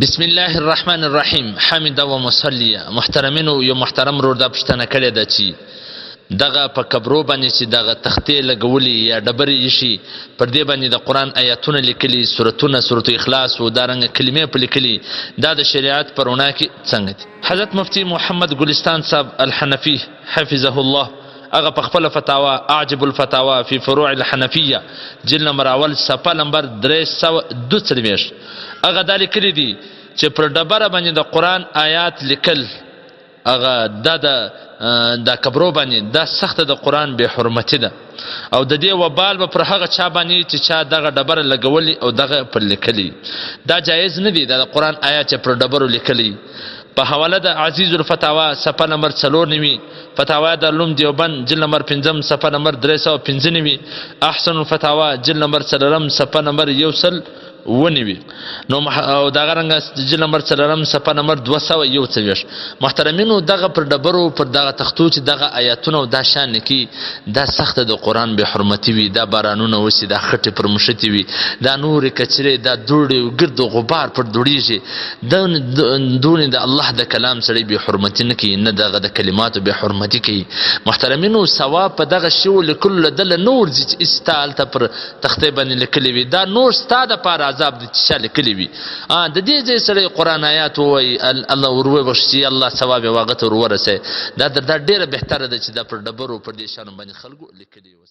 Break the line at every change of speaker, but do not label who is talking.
بسم الله الرحمن الرحیم. حمد و مصلیه. محترمینو، یو محترم رور دا پښتنه کړې ده چې دغه په قبرو باندې چې دغه تختې لګولي یا ډبرې ایښي پر دې باندې د قرآن آیاتونه لیکلي، سورتونه، سورت اخلاص او دارنګه کلمې په لیکلي، دا د شریعت په رڼا کې څنګه دي؟ حضرت مفتی محمد ګلستان صاحب الحنفي حفظه الله هغه په خپله فتاوا اعجب الفتاوا فی فروع الحنفیه جلد نمبر اول صفحه نمبر 342 هغه دا لیکلي دي چې پر ډبره باندې د قرآن آیات لیکل هغه دا قبرو باندې دا سخته د قرآن بې حرمتي ده، او د دې وبال به پر هغه چا باندې چې چا دغه ډبره لګولي او دغه پر لیکلي. دا جایز نه دي، دا د قرآن آیات چې پر ډبرو لیکلي. په حواله د عزیز الفتاوا صفحه نمبر 4 فتاوا د علوم دیوبند جلد نمبر 5 صفحه نمبر 395 احسن الفتاوا جلد نمبر 4 صفحه نمبر 1 ونیوي نو او دغه رنګ جلد نمبر 4 صفحه نمبر 221. محترمینو، دغه پر ډبرو پر دغه تختو چې دغه آیاتونه او دا شان کې دا سخته د قرآن به حرمتي وي، دا بارانونه وسی، دا خټې پر مشتي وي، دا نور کچرې، دا دوړې او ګرد غبار پر دوړيږي، دونه د الله د کلام سره به حرمتي نه کوي، نه دغه د کلماتو به حرمتي کوي. محترمینو، ثواب په دغه شی ولکل دل نور چې استال ته پر تختې باندې لیکلي وي، دا نور ستاده پر عذاب د چې لیکلي وي. د دې ځای سره قرآن آیات وایي الله وروي بخشي، الله ثواب واغته ورورسه. دا ډیره بهتره ده چې دا پر ډبرو پر دې شانو باندې خلکو لیکلي وي.